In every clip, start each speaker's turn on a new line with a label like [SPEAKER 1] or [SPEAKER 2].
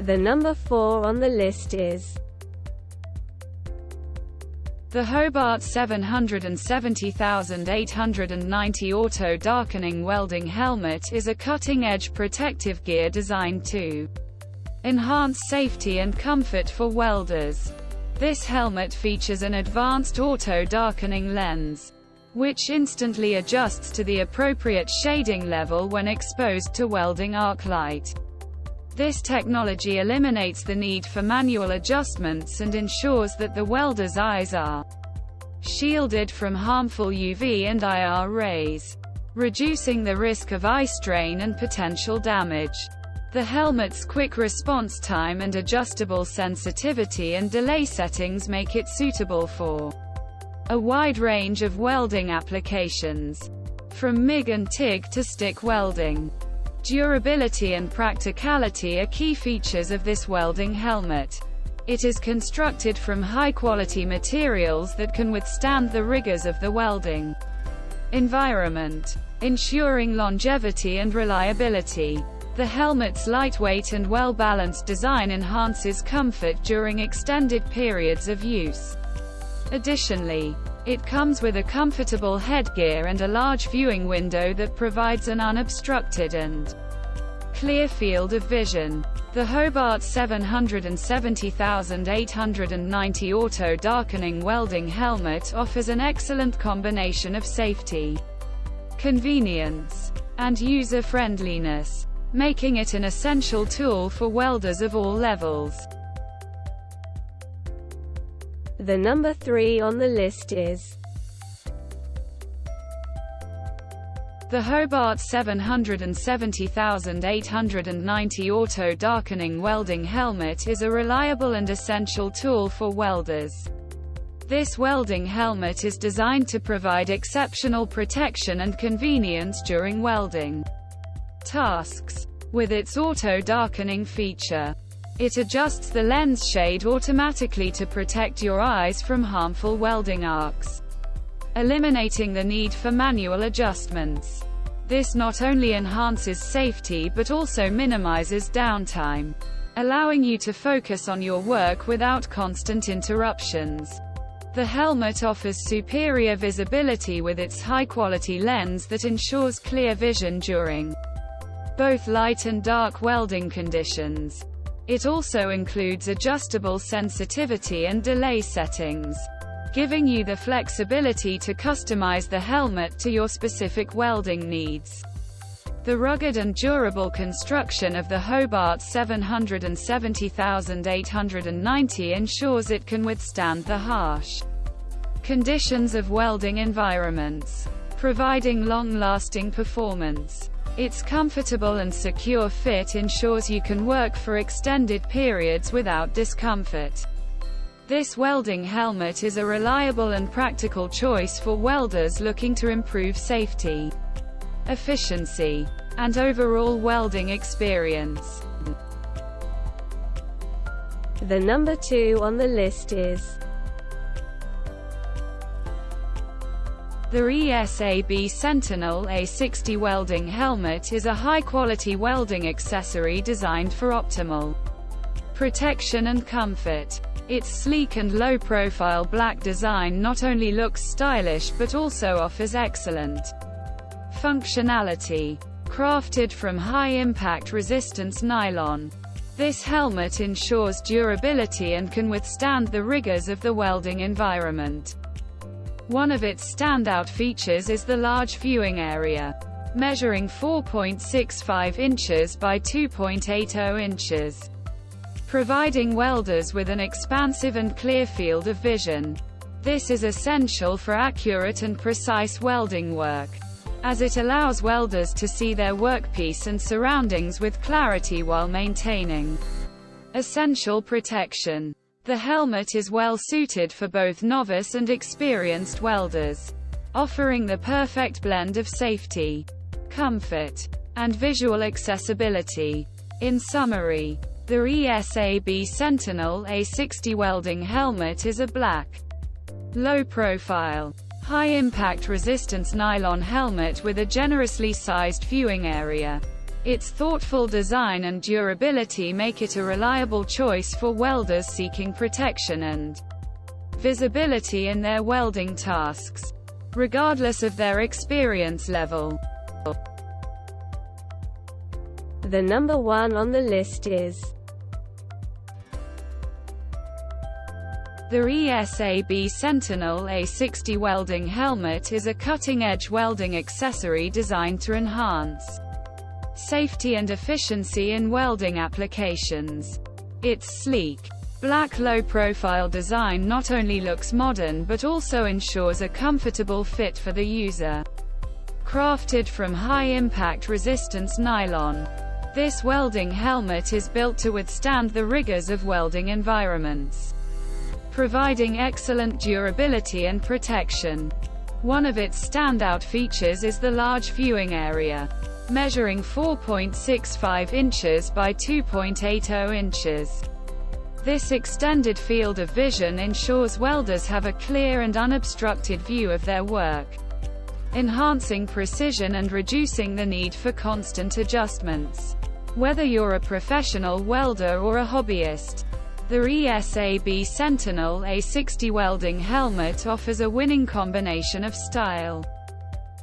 [SPEAKER 1] The number 4 on the list is
[SPEAKER 2] the Hobart 770890 Auto Darkening Welding Helmet is a cutting-edge protective gear designed to enhance safety and comfort for welders. This helmet features an advanced auto-darkening lens, which instantly adjusts to the appropriate shading level when exposed to welding arc light. This technology eliminates the need for manual adjustments and ensures that the welder's eyes are shielded from harmful UV and IR rays, reducing the risk of eye strain and potential damage. The helmet's quick response time and adjustable sensitivity and delay settings make it suitable for a wide range of welding applications, from MIG and TIG to stick welding. Durability and practicality are key features of this welding helmet. It is constructed from high-quality materials that can withstand the rigors of the welding environment, ensuring longevity and reliability. The helmet's lightweight and well-balanced design enhances comfort during extended periods of use. Additionally, it comes with a comfortable headgear and a large viewing window that provides an unobstructed and clear field of vision. The Hobart 770890 Auto Darkening Welding Helmet offers an excellent combination of safety, convenience, and user-friendliness, making it an essential tool for welders of all levels.
[SPEAKER 1] The number 3 on the list is
[SPEAKER 2] the Hobart 770890 Auto Darkening Welding Helmet is a reliable and essential tool for welders. This welding helmet is designed to provide exceptional protection and convenience during welding tasks. With its auto-darkening feature, it adjusts the lens shade automatically to protect your eyes from harmful welding arcs, eliminating the need for manual adjustments. This not only enhances safety but also minimizes downtime, allowing you to focus on your work without constant interruptions. The helmet offers superior visibility with its high-quality lens that ensures clear vision during both light and dark welding conditions. It also includes adjustable sensitivity and delay settings, giving you the flexibility to customize the helmet to your specific welding needs. The rugged and durable construction of the Hobart 770890 ensures it can withstand the harsh conditions of welding environments, providing long-lasting performance. Its comfortable and secure fit ensures you can work for extended periods without discomfort. This welding helmet is a reliable and practical choice for welders looking to improve safety, efficiency, and overall welding experience.
[SPEAKER 1] The number 2 on the list is
[SPEAKER 2] the ESAB Sentinel A60 welding helmet is a high-quality welding accessory designed for optimal protection and comfort. Its sleek and low-profile black design not only looks stylish but also offers excellent functionality. Crafted from high-impact resistance nylon, this helmet ensures durability and can withstand the rigors of the welding environment. One of its standout features is the large viewing area, measuring 4.65 inches by 2.80 inches, providing welders with an expansive and clear field of vision. This is essential for accurate and precise welding work, as it allows welders to see their workpiece and surroundings with clarity while maintaining essential protection. The helmet is well suited for both novice and experienced welders, offering the perfect blend of safety, comfort, and visual accessibility. In summary, the ESAB Sentinel A60 welding helmet is a black, low-profile, high-impact resistance nylon helmet with a generously sized viewing area. Its thoughtful design and durability make it a reliable choice for welders seeking protection and visibility in their welding tasks, regardless of their experience level.
[SPEAKER 1] The number 1 on the list is
[SPEAKER 2] the ESAB Sentinel A60 welding helmet is a cutting-edge welding accessory designed to enhance safety and efficiency in welding applications. Its sleek, black low-profile design not only looks modern but also ensures a comfortable fit for the user. Crafted from high-impact resistance nylon, this welding helmet is built to withstand the rigors of welding environments, providing excellent durability and protection. One of its standout features is the large viewing area, measuring 4.65 inches by 2.80 inches. This extended field of vision ensures welders have a clear and unobstructed view of their work, enhancing precision and reducing the need for constant adjustments. Whether you're a professional welder or a hobbyist, the ESAB Sentinel A60 welding helmet offers a winning combination of style,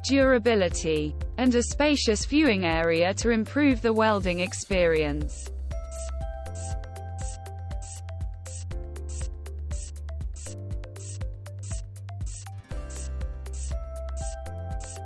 [SPEAKER 2] durability, and a spacious viewing area to improve the welding experience.